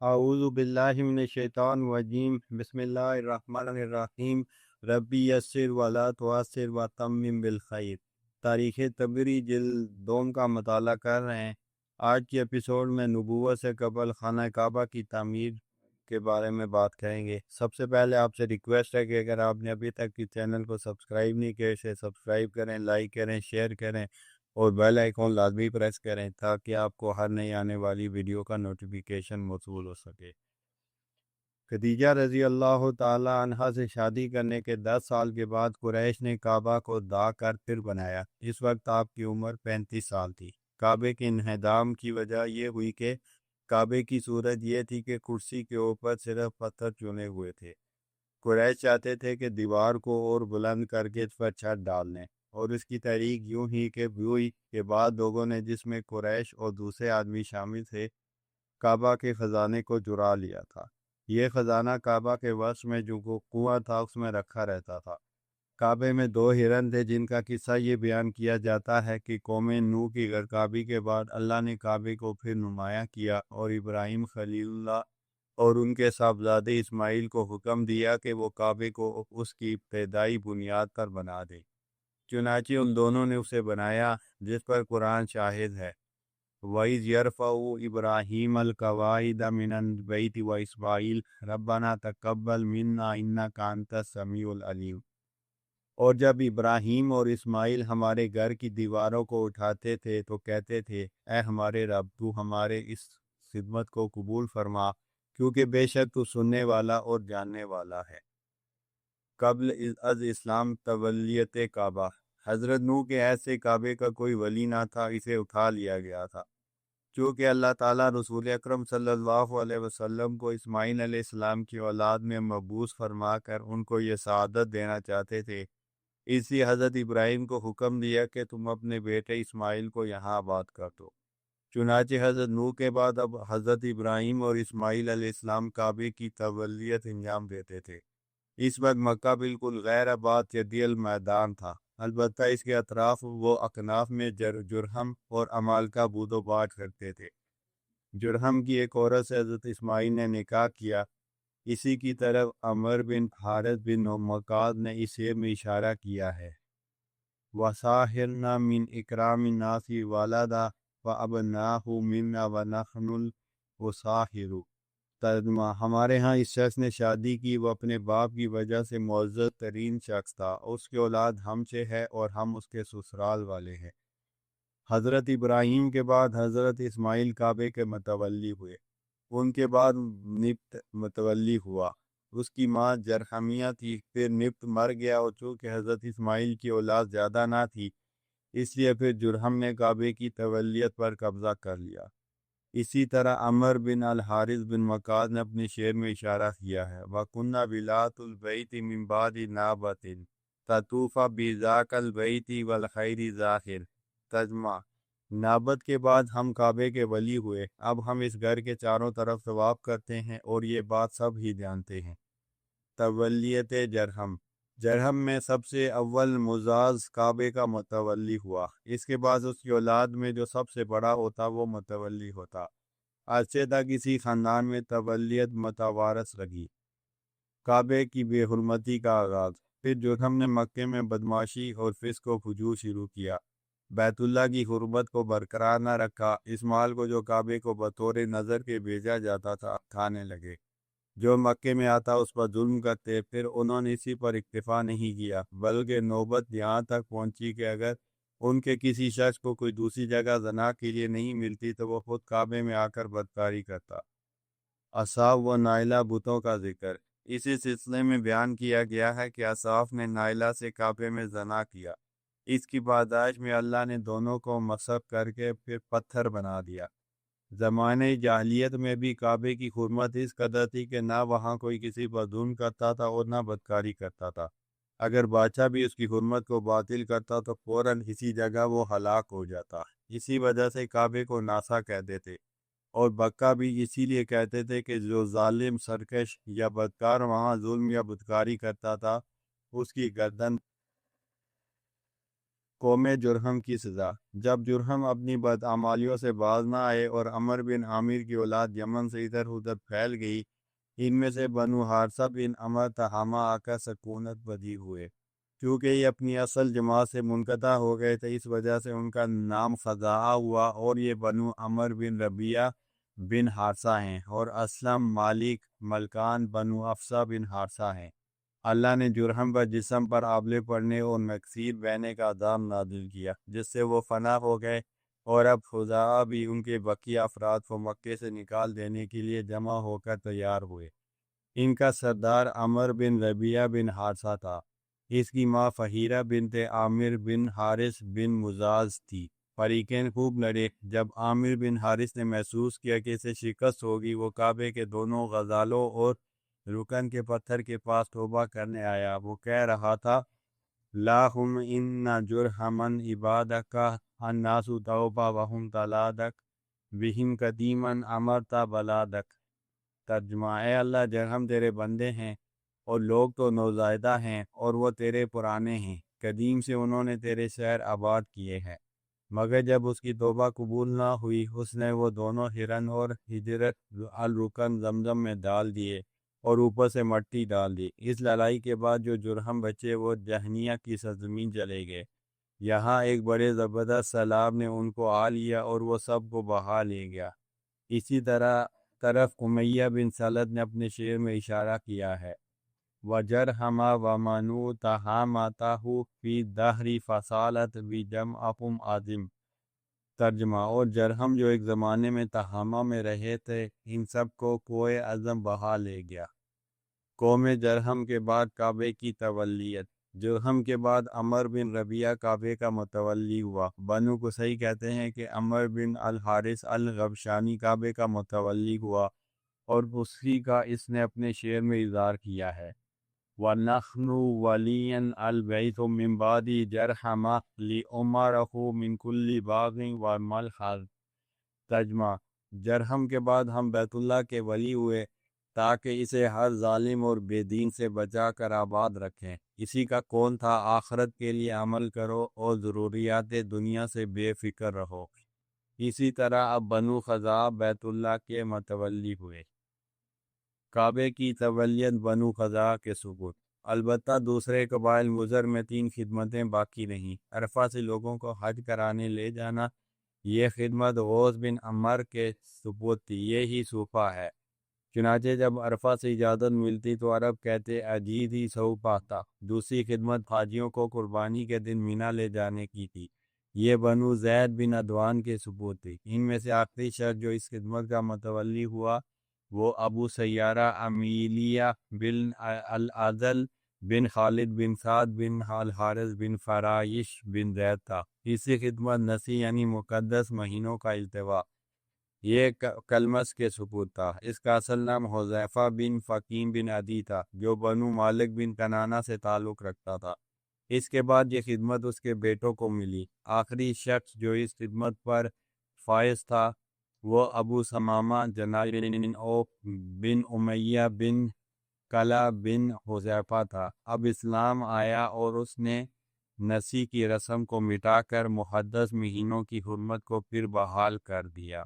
اعوذ باللہ من الشیطان الرجیم بسم اللہ الرحمن الرحیم ربی یسر ولا تعسر وتمم بالخیر۔ تاریخ طبری جلد دوم کا مطالعہ کر رہے ہیں۔ آج کی ایپیسوڈ میں نبوت سے قبل خانہ کعبہ کی تعمیر کے بارے میں بات کریں گے۔ سب سے پہلے آپ سے ریکویسٹ ہے کہ اگر آپ نے ابھی تک اس چینل کو سبسکرائب نہیں کیا اسے سبسکرائب کریں، لائک کریں، شیئر کریں اور بیل آئیکن لازمی پریس کریں تاکہ آپ کو ہر نئی آنے والی ویڈیو کا نوٹیفیکیشن موصول ہو سکے۔ خدیجہ رضی اللہ تعالی عنہا سے شادی کرنے کے 10 سال کے بعد قریش نے کعبہ کو داغ کر پھر بنایا۔ اس وقت آپ کی عمر 35 سال تھی۔ کعبے کے انہدام کی وجہ یہ ہوئی کہ کعبے کی صورت یہ تھی کہ کرسی کے اوپر صرف پتھر چنے ہوئے تھے۔ قریش چاہتے تھے کہ دیوار کو اور بلند کر کے اس پر چھت ڈال لیں، اور اس کی تحریک یوں ہی کہ ہوئی کے بعد لوگوں نے، جس میں قریش اور دوسرے آدمی شامل تھے، کعبہ کے خزانے کو چرا لیا تھا۔ یہ خزانہ کعبہ کے وسط میں جو کنواں تھا اس میں رکھا رہتا تھا۔ کعبے میں 2 ہرن تھے جن کا قصہ یہ بیان کیا جاتا ہے کہ قوم نوح کی غرقابی کے بعد اللہ نے کعبے کو پھر نمایاں کیا اور ابراہیم خلیل اللہ اور ان کے صاحبزادے اسماعیل کو حکم دیا کہ وہ کعبے کو اس کی ابتدائی بنیاد پر بنا دیں۔ چنانچہ ان دونوں نے اسے بنایا، جس پر قرآن شاہد ہے، وَإِذْ يَرْفَعُ إِبْرَاهِيمَ الْقَوَاعِدَ مِنَ الْبَيْتِ وَإِسْمَاعِيلُ رَبَّنَا تَقَبَّلْ مِنَّا إِنَّكَ أَنْتَ السَّمِيعُ الْعَلِيمُ۔ اور جب ابراہیم اور اسماعیل ہمارے گھر کی دیواروں کو اٹھاتے تھے تو کہتے تھے، اے ہمارے رب، تو ہمارے اس خدمت کو قبول فرما، کیونکہ بے شک تو سننے والا اور جاننے والا ہے۔ قبل از اسلام تولیت کعبہ۔ حضرت نوح کے عہد سے کعبے کا کوئی ولی نہ تھا، اسے اٹھا لیا گیا تھا۔ چونکہ اللہ تعالیٰ رسول اکرم صلی اللہ علیہ وسلم کو اسماعیل علیہ السلام کی اولاد میں مبعوث فرما کر ان کو یہ سعادت دینا چاہتے تھے، اس لیے حضرت ابراہیم کو حکم دیا کہ تم اپنے بیٹے اسماعیل کو یہاں آباد کر دو۔ چنانچہ حضرت نوح کے بعد اب حضرت ابراہیم اور اسماعیل علیہ السلام کعبے کی تولیت انجام دیتے تھے۔ اس وقت مکہ بالکل غیر آباد جدی میدان تھا، البتہ اس کے اطراف و اکناف میں جرہم اور عمالقہ بود و باٹ کرتے تھے۔ جرہم کی ایک عورت سے حضرت اسماعیل نے نکاح کیا۔ اسی کی طرف عمر بن حارث بن مقاد نے اس شعر میں اشارہ کیا ہے، وَسَاحِرْنَا مِنْ إِكْرَامِ النَّاسِ وَلَدَا وَأَبْنَاهُ مِنَّا وَنَحْنُ الْوَسَاحِرُ۔ ترجمہ: ہمارے ہاں اس شخص نے شادی کی، وہ اپنے باپ کی وجہ سے معزز ترین شخص تھا، اس کی اولاد ہم سے ہے اور ہم اس کے سسرال والے ہیں۔ حضرت ابراہیم کے بعد حضرت اسماعیل کعبے کے متولی ہوئے۔ ان کے بعد نبت متولی ہوا، اس کی ماں جرہمیہ تھی۔ پھر نبت مر گیا اور چونکہ حضرت اسماعیل کی اولاد زیادہ نہ تھی، اس لیے پھر جرہم نے کعبے کی تولیت پر قبضہ کر لیا۔ اسی طرح عمر بن الحارث بن مقاد نے اپنے شعر میں اشارہ کیا ہے، وَكُنَّا بِلَاتُ الْبَيْتِ مِن بَعْدِ نَابَةٍ تَطُوفَ بِذَاكَ الْبَيْتِ وَالْخَيْرِ ظَاهِرٍ۔ ترجمہ: نابت کے بعد ہم کعبے کے ولی ہوئے، اب ہم اس گھر کے چاروں طرف طواف کرتے ہیں اور یہ بات سب ہی جانتے ہیں۔ تولیت جرہم۔ جرہم میں سب سے اول مزاز کعبے کا متولی ہوا، اس کے بعد اس کی اولاد میں جو سب سے بڑا ہوتا وہ متولی ہوتا۔ عرصے تک اسی خاندان میں تولیت متوارث رہی۔ کعبے کی بے حرمتی کا آغاز۔ پھر جرہم نے مکے میں بدمعاشی اور فسق و فجور شروع کیا، بیت اللہ کی حرمت کو برقرار نہ رکھا، اس مال کو جو کعبے کو بطور نظر کے بھیجا جاتا تھا کھانے لگے، جو مکے میں آتا اس پر ظلم کرتے۔ پھر انہوں نے اسی پر اکتفا نہیں کیا، بلکہ نوبت یہاں تک پہنچی کہ اگر ان کے کسی شخص کو کوئی دوسری جگہ زنا کے لیے نہیں ملتی تو وہ خود کعبے میں آ کر بدکاری کرتا۔ اصحاب و نائلہ بتوں کا ذکر۔ اسی سلسلے میں بیان کیا گیا ہے کہ اصحاب نے نائلہ سے کعبے میں زنا کیا، اس کی پاداش میں اللہ نے دونوں کو مسخ کر کے پھر پتھر بنا دیا۔ زمانے جاہلیت میں بھی کعبے کی حرمت اس قدر تھی کہ نہ وہاں کوئی کسی پر ظلم کرتا تھا اور نہ بدکاری کرتا تھا۔ اگر بادشاہ بھی اس کی حرمت کو باطل کرتا تو فوراً اسی جگہ وہ ہلاک ہو جاتا۔ اسی وجہ سے کعبے کو ناسا کہتے تھے، اور بکہ بھی اسی لیے کہتے تھے کہ جو ظالم، سرکش یا بدکار وہاں ظلم یا بدکاری کرتا تھا اس کی گردن قوم جرہم کی سزا۔ جب جرہم اپنی بدعمالیوں سے باز نہ آئے اور عمر بن عامر کی اولاد یمن سے ادھر ادھر پھیل گئی، ان میں سے بنو حارثہ بن عمر تہامہ آ کر سکونت بدی ہوئے۔ کیونکہ یہ اپنی اصل جماعت سے منقطع ہو گئے تھے، اس وجہ سے ان کا نام خزاعہ ہوا، اور یہ بنو عمر بن ربیعہ بن حارثہ ہیں، اور اسلم، مالک، ملکان بنو افسہ بن حارثہ ہیں۔ اللہ نے جرہم پر جسم پر آبلے پڑنے اور مکثیر بہنے کا عذاب نازل کیا، جس سے وہ فنا ہو گئے، اور اب خزاعہ بھی ان کے بقیہ افراد کو مکے سے نکال دینے کے لیے جمع ہو کر تیار ہوئے۔ ان کا سردار عمر بن ربیعہ بن حارثہ تھا۔ اس کی ماں فہیرہ بنت عامر بن حارث بن مزاز تھی۔ فریقین خوب لڑے۔ جب عامر بن حارث نے محسوس کیا کہ اسے شکست ہوگی، وہ کعبے کے دونوں غزالوں اور رکن کے پتھر کے پاس توبہ کرنے آیا۔ وہ کہہ رہا تھا، لاہم ان جرہمن عبادک الناس توبہ وہم تلادک بہم قدیمن امرتا بلادک۔ ترجمہ: اے اللہ، جرہم تیرے بندے ہیں اور لوگ تو نوزائیدہ ہیں، اور وہ تیرے پرانے ہیں، قدیم سے انہوں نے تیرے شہر آباد کیے ہیں۔ مگر جب اس کی توبہ قبول نہ ہوئی، اس نے وہ دونوں ہرن اور حجرت الرکن زمزم میں ڈال دیے اور اوپر سے مٹی ڈال دی۔ اس لڑائی کے بعد جو جرہم بچے وہ جہنیہ کی سرزمین چلے گئے۔ یہاں ایک بڑے زبردست سیلاب نے ان کو آ لیا اور وہ سب کو بہا لے گیا۔ اسی طرف امیہ بن سلط نے اپنے شعر میں اشارہ کیا ہے، وَجَرْہَمَ وَمَنُو تَہَامَتَہُ فِي الدَّہْرِ فَصَالَتْ بِجَمْعَهُمْ عَظِمْ۔ ترجمہ: اور جرہم جو ایک زمانے میں تہامہ میں رہے تھے، ان سب کو کوہ عظم بہا لے گیا۔ قوم جرہم کے بعد کعبے کی تولیت۔ جرہم کے بعد عمر بن ربیعہ کعبے کا متولی ہوا۔ بنو قصی کہتے ہیں کہ عمر بن الحارث الغبشانی کعبے کا متولی ہوا، اور اسی کا اس نے اپنے شعر میں اظہار کیا ہے، وَنَحْنُ وَلِيًّا الْبَيْتُ مِنْ بَعْدِ جَرْحَمَ لِأُمَرَهُ مِنْ كُلِّ بَاغٍ وَمَلْحَظٍ۔ ترجمہ: جرہم کے بعد ہم بیت اللہ کے ولی ہوئے تاکہ اسے ہر ظالم اور بے دین سے بچا کر آباد رکھیں۔ اسی کا کون تھا، آخرت کے لیے عمل کرو اور ضروریات دنیا سے بے فکر رہو۔ اسی طرح اب بنو خزاعہ بیت اللہ کے متولی ہوئے۔ کعبے کی تولیت بنو خزاعہ کے ثبوت۔ البتہ دوسرے قبائل مضر میں 3 خدمتیں باقی رہیں۔ عرفہ سے لوگوں کو حج کرانے لے جانا، یہ خدمت غوث بن عمر کے ثبوت تھی، یہی صوفہ ہے۔ چنانچہ جب عرفہ سے اجازت ملتی تو عرب کہتے اجید ہی صوفہ تھا۔ دوسری خدمت حاجیوں کو قربانی کے دن مینا لے جانے کی تھی، یہ بنو زید بن عدوان کے ثبوت تھی۔ ان میں سے آخری شخص جو اس خدمت کا متولی ہوا وہ ابو سیارہ امیلیہ بن العزل بن خالد بن سعد بن الحارث بن فرائش بن زید تھا۔ اس کی خدمت نسی یعنی مقدس مہینوں کا التوا، یہ کلمس کے ثبوت تھا۔ اس کا اصل نام حذیفہ بن فقیم بن عدی تھا، جو بنو مالک بن کنانہ سے تعلق رکھتا تھا۔ اس کے بعد یہ خدمت اس کے بیٹوں کو ملی۔ آخری شخص جو اس خدمت پر فائز تھا وہ ابو ثمامہ جناح بن عوف بن امیہ بن کلاب بن حذیفہ تھا۔ اب اسلام آیا اور اس نے نسی کی رسم کو مٹا کر مقدس مہینوں کی حرمت کو پھر بحال کر دیا۔